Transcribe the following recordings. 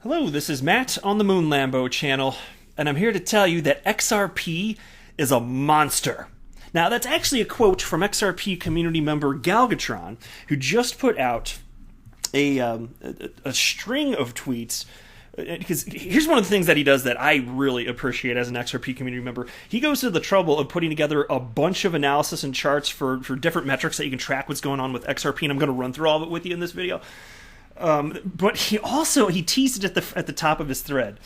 Hello, this is Matt on the Moon Lambo channel, and I'm here to tell you that XRP is a monster. Now, that's actually a quote from XRP community member Galgatron, who just put out a string of tweets. Because here's one of the things that he does that I really appreciate as an XRP community member. He goes to the trouble of putting together a bunch of analysis and charts for different metrics that you can track what's going on with XRP, and I'm going to run through all of it with you in this video. But he teased it at the top of his thread.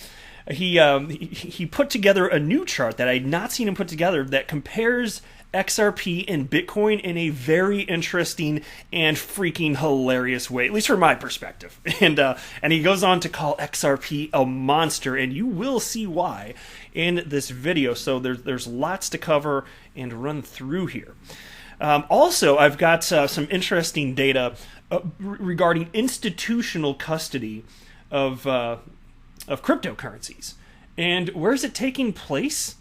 He put together a new chart that I had not seen him put together that compares XRP and Bitcoin in a very interesting and freaking hilarious way, at least from my perspective. And he goes on to call XRP a monster, and you will see why in this video. So there's lots to cover and run through here. Also, I've got some interesting data regarding institutional custody of cryptocurrencies. And where is it taking place?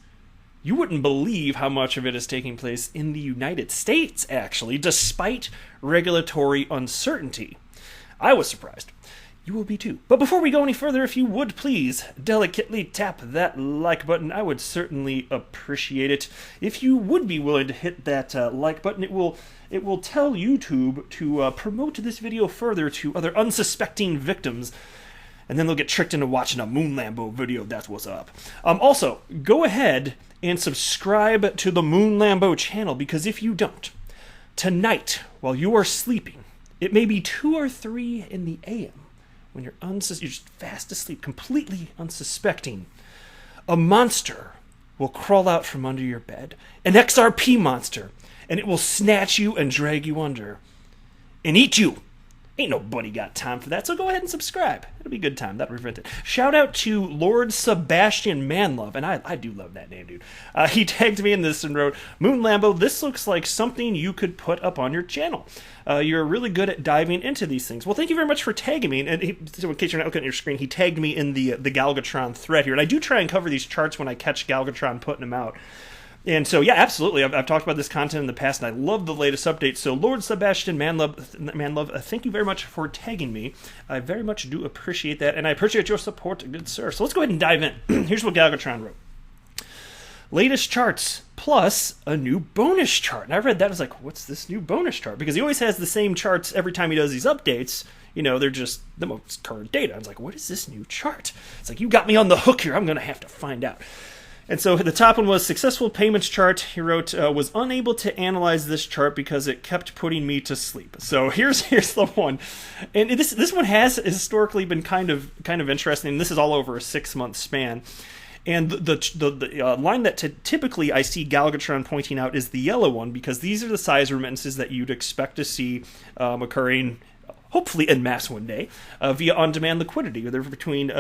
You wouldn't believe how much of it is taking place in the United States, actually, despite regulatory uncertainty. I was surprised. You will be too. But before we go any further, if you would please delicately tap that like button, I would certainly appreciate it. If you would be willing to hit that like button, it will tell YouTube to promote this video further to other unsuspecting victims. And then they'll get tricked into watching a Moon Lambo video. That's what's up. Also, go ahead and subscribe to the Moon Lambo channel, because if you don't, tonight, while you are sleeping, it may be 2 or 3 in the a.m., when you're just fast asleep, completely unsuspecting, a monster will crawl out from under your bed, an XRP monster, and it will snatch you and drag you under and eat you. Ain't nobody got time for that, so go ahead and subscribe. It'll be a good time. That'll prevent it. Shout out to Lord Sebastian Manlove, and I do love that name, dude. He tagged me in this and wrote, "Moon Lambo, this looks like something you could put up on your channel. You're really good at diving into these things." Well, thank you very much for tagging me. And so in case you're not looking at your screen, he tagged me in the Galgatron thread here. And I do try and cover these charts when I catch Galgatron putting them out. And so, yeah, absolutely. I've talked about this content in the past, and I love the latest updates. So, Lord Sebastian Manlove, thank you very much for tagging me. I very much do appreciate that, and I appreciate your support, good sir. So let's go ahead and dive in. Here's what Galgatron wrote. Latest charts plus a new bonus chart. And I read that, I was like, what's this new bonus chart? Because he always has the same charts every time he does these updates. You know, they're just the most current data. I was like, what is this new chart? It's like, you got me on the hook here. I'm going to have to find out. And so the top one was successful payments chart. He wrote, was unable to analyze this chart because it kept putting me to sleep. So here's the one. And this one has historically been kind of interesting. This is all over a 6-month span. And the line that typically I see Galgatron pointing out is the yellow one, because these are the size remittances that you'd expect to see occurring, hopefully en masse one day, via on-demand liquidity. They're between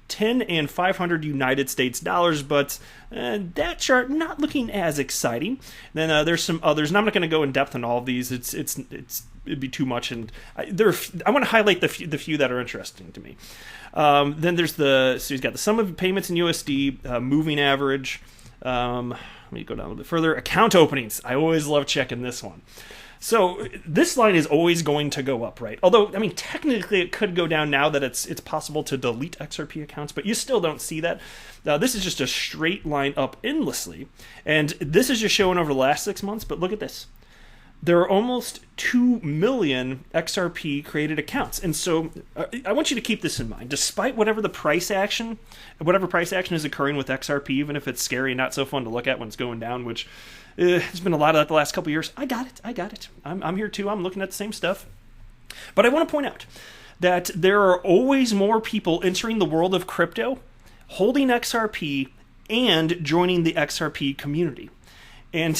10 and 500 United States dollars, but that chart not looking as exciting. Then there's some others, and I'm not going to go in depth on all of these. It'd be too much, and I want to highlight the few that are interesting to me. Then there's so he's got the sum of payments in USD, moving average. Let me go down a little bit further. Account openings. I always love checking this one. So this line is always going to go up, right? Although, I mean, technically it could go down now that it's possible to delete XRP accounts, but you still don't see that. This is just a straight line up endlessly. And this is just showing over the last 6 months, but look at this. There are almost 2 million XRP created accounts. And so I want you to keep this in mind. Despite whatever price action is occurring with XRP, even if it's scary and not so fun to look at when it's going down, which there's been a lot of that the last couple of years. I got it. I'm here too. I'm looking at the same stuff. But I want to point out that there are always more people entering the world of crypto, holding XRP, and joining the XRP community. And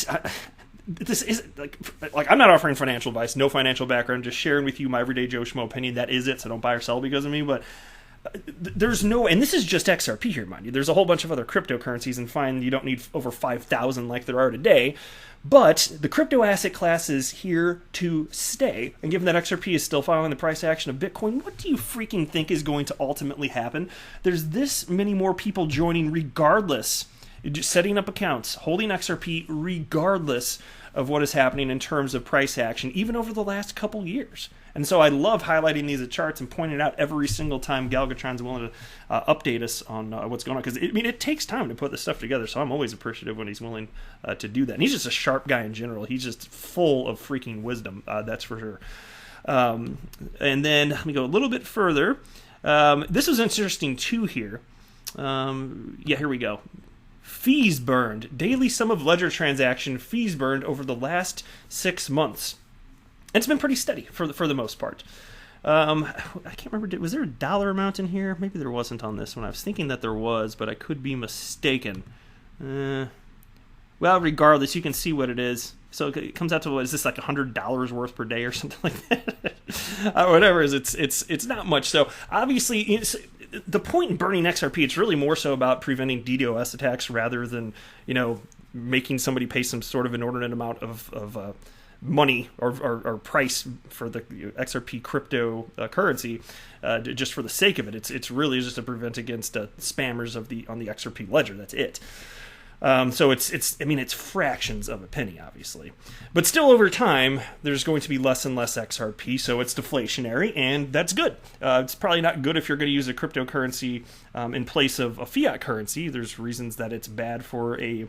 this is like I'm not offering financial advice, no financial background, just sharing with you my everyday Joe Schmo opinion. That is it, so don't buy or sell because of me. But there's no, and this is just XRP here, mind you. There's a whole bunch of other cryptocurrencies, and fine, you don't need over 5,000 like there are today. But the crypto asset class is here to stay. And given that XRP is still following the price action of Bitcoin, what do you freaking think is going to ultimately happen? There's this many more people joining regardless, just setting up accounts, holding XRP regardless of what is happening in terms of price action, even over the last couple years. And so I love highlighting these charts and pointing out every single time Galvatron's willing to update us on what's going on. Because, it takes time to put this stuff together, so I'm always appreciative when he's willing to do that. And he's just a sharp guy in general. He's just full of freaking wisdom, that's for sure. And then let me go a little bit further. This is interesting, too, here. Here we go. Fees burned. Daily sum of ledger transaction fees burned over the last 6 months. It's been pretty steady for the most part. I can't remember, was there a dollar amount in here? Maybe there wasn't on this one. I was thinking that there was, but I could be mistaken. Well, regardless, you can see what it is. So it comes out to, what is this, like $100 worth per day or something like that? Whatever it is, it's not much. So obviously, the point in burning XRP, it's really more so about preventing DDoS attacks rather than, making somebody pay some sort of inordinate amount of money or price for the XRP cryptocurrency just for the sake of it. It's really just to prevent against spammers on the XRP ledger. That's it. So it's fractions of a penny, obviously. But still, over time, there's going to be less and less XRP, so it's deflationary, and that's good. It's probably not good if you're going to use a cryptocurrency in place of a fiat currency. There's reasons that it's bad for a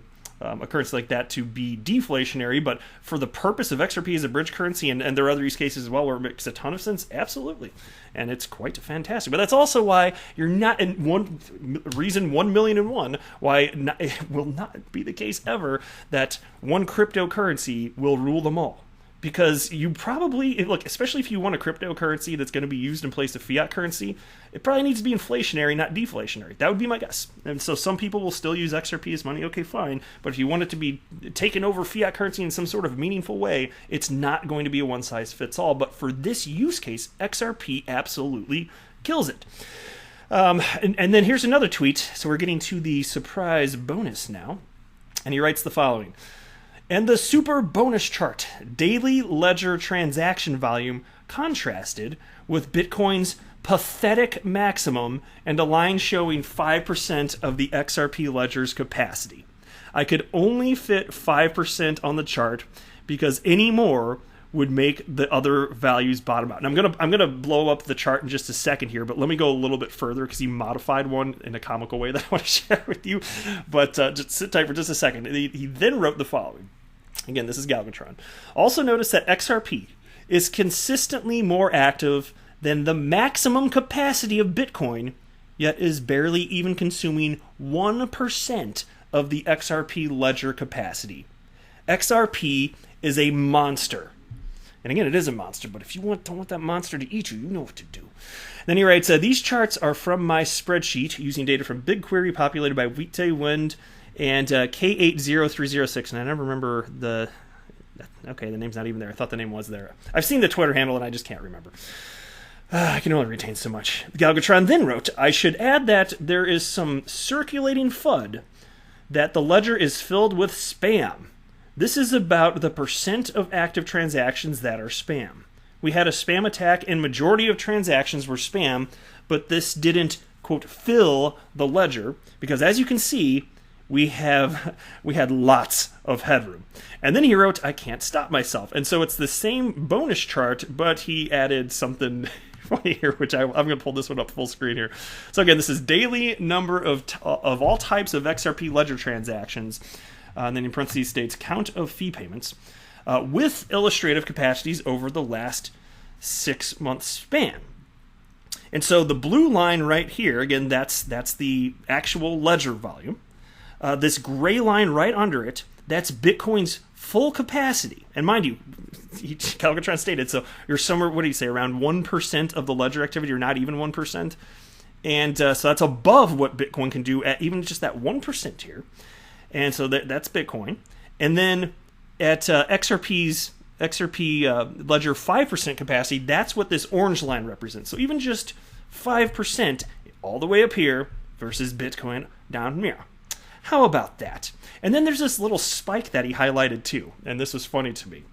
currency like that to be deflationary, but for the purpose of XRP as a bridge currency, and there are other use cases as well where it makes a ton of sense, absolutely. And it's quite fantastic. But that's also why you're not, in reason 1,000,001, why it will not be the case ever that one cryptocurrency will rule them all. Because you probably, look, especially if you want a cryptocurrency that's going to be used in place of fiat currency, it probably needs to be inflationary, not deflationary. That would be my guess. And so some people will still use XRP as money, okay, fine. But if you want it to be taken over fiat currency in some sort of meaningful way, it's not going to be a one-size-fits-all. But for this use case, XRP absolutely kills it. And then here's another tweet. So we're getting to the surprise bonus now. And he writes the following. And the super bonus chart, daily ledger transaction volume contrasted with Bitcoin's pathetic maximum and a line showing 5% of the XRP ledger's capacity. I could only fit 5% on the chart because any more would make the other values bottom out. And I'm gonna blow up the chart in just a second here, but let me go a little bit further because he modified one in a comical way that I want to share with you. But just sit tight for just a second. He then wrote the following. Again, this is Galvatron. Also notice that XRP is consistently more active than the maximum capacity of Bitcoin, yet is barely even consuming 1% of the XRP ledger capacity. XRP is a monster. And again, it is a monster, but if you don't want that monster to eat you, you know what to do. Then he writes, these charts are from my spreadsheet using data from BigQuery populated by Witte Wind and K80306. And I never remember the name's not even there. I thought the name was there. I've seen the Twitter handle and I just can't remember. I can only retain so much. Galvatron then wrote, I should add that there is some circulating FUD that the ledger is filled with spam. This is about the percent of active transactions that are spam. We had a spam attack and majority of transactions were spam, but this didn't, quote, fill the ledger because as you can see, we had lots of headroom. And then he wrote, I can't stop myself. And so it's the same bonus chart, but he added something funny here, which I'm going to pull this one up full screen here. So again, this is daily number of all types of XRP ledger transactions. And then in parentheses states count of fee payments with illustrative capacities over the last 6 month span. And so the blue line right here, again, that's the actual ledger volume. This gray line right under it, that's Bitcoin's full capacity. And mind you, Galvatron stated, so you're somewhere, what do you say, around 1% of the ledger activity, or not even 1%. And so that's above what Bitcoin can do at even just that 1% here. And so that's Bitcoin. And then at XRP ledger 5% capacity, that's what this orange line represents. So even just 5% all the way up here versus Bitcoin down here. How about that? And then there's this little spike that he highlighted too. And this was funny to me.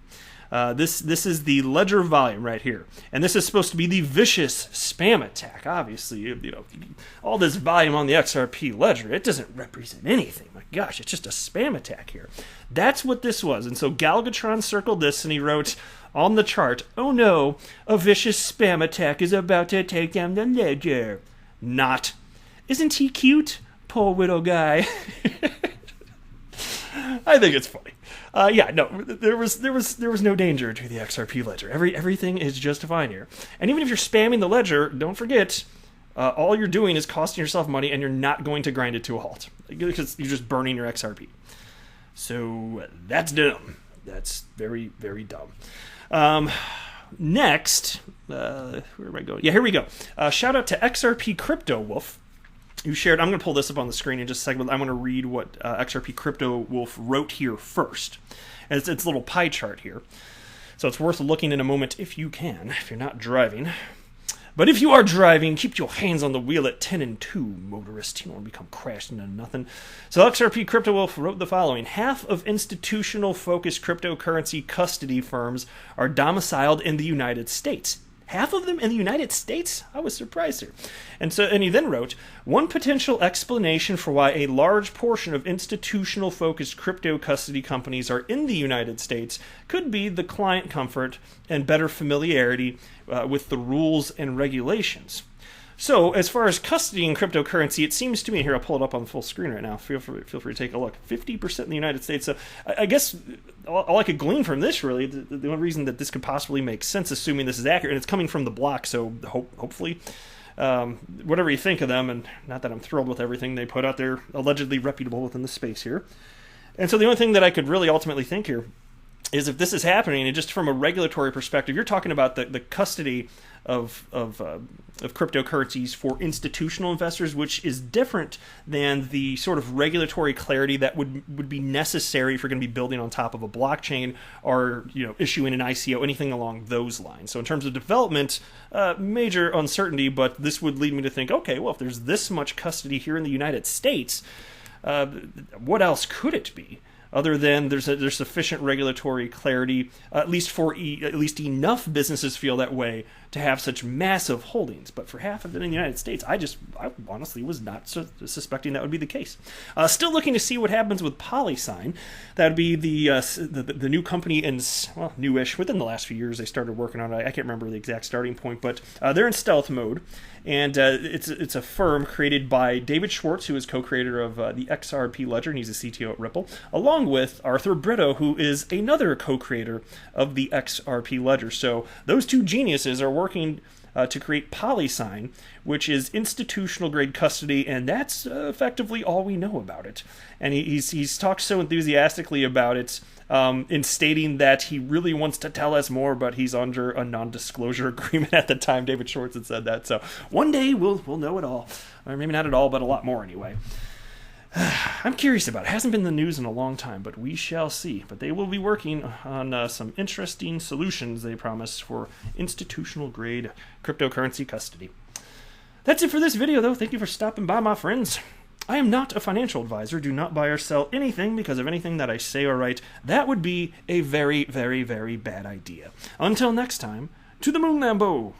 This is the ledger volume right here, and this is supposed to be the vicious spam attack. Obviously, all this volume on the XRP ledger, it doesn't represent anything. My gosh, it's just a spam attack here. That's what this was. And so Galgatron circled this, and he wrote on the chart, "Oh no, a vicious spam attack is about to take down the ledger." Not. Isn't he cute? Poor little guy. I think it's funny. There was no danger to the XRP ledger. Everything is just fine here. And even if you're spamming the ledger, don't forget, all you're doing is costing yourself money, and you're not going to grind it to a halt because you're just burning your XRP. So that's dumb. That's very, very dumb. Next, where am I going? Yeah, here we go. Shout out to XRP Crypto Wolf, who shared. I'm going to pull this up on the screen in just a second. I'm going to read what XRP Crypto Wolf wrote here first. And it's a little pie chart here. So it's worth looking in a moment if you can, if you're not driving. But if you are driving, keep your hands on the wheel at 10 and 2, motorist. You don't want to become crashed into nothing. So XRP Crypto Wolf wrote the following. Half of institutional-focused cryptocurrency custody firms are domiciled in the United States. Half of them in the United States? I was surprised here. And he then wrote, one potential explanation for why a large portion of institutional-focused crypto custody companies are in the United States could be the client comfort and better familiarity with the rules and regulations. So, as far as custodying cryptocurrency, it seems to me, here I'll pull it up on the full screen right now, feel free to take a look, 50% in the United States. So I guess all I could glean from this, really, the only reason that this could possibly make sense, assuming this is accurate, and it's coming from the block, so hopefully, whatever you think of them, and not that I'm thrilled with everything they put out, they're allegedly reputable within the space here. And so the only thing that I could really ultimately think here is if this is happening, and just from a regulatory perspective, you're talking about the custody of cryptocurrencies for institutional investors, which is different than the sort of regulatory clarity that would be necessary if you're going to be building on top of a blockchain or issuing an ICO, anything along those lines. So in terms of development, major uncertainty, but this would lead me to think, okay, well, if there's this much custody here in the United States, what else could it be? Other than there's sufficient regulatory clarity, at least for at least enough businesses feel that way to have such massive holdings. But for half of it in the United States, I honestly was not suspecting that would be the case. Still looking to see what happens with PolySign. That would be the new company newish, within the last few years they started working on it. I can't remember the exact starting point, but they're in stealth mode. And it's a firm created by David Schwartz, who is co-creator of the XRP Ledger, and he's a CTO at Ripple, along with Arthur Brito, who is another co-creator of the XRP Ledger. So those two geniuses are working to create PolySign, which is institutional-grade custody, and that's effectively all we know about it. And he's talked so enthusiastically about it in stating that he really wants to tell us more, but he's under a non-disclosure agreement at the time. David Schwartz had said that. So one day we'll know it all. Or maybe not at all, but a lot more anyway. I'm curious about it. It hasn't been in the news in a long time, but we shall see. But they will be working on some interesting solutions, they promise, for institutional-grade cryptocurrency custody. That's it for this video, though. Thank you for stopping by, my friends. I am not a financial advisor. Do not buy or sell anything because of anything that I say or write. That would be a very, very, very bad idea. Until next time, to the moon, Lambo!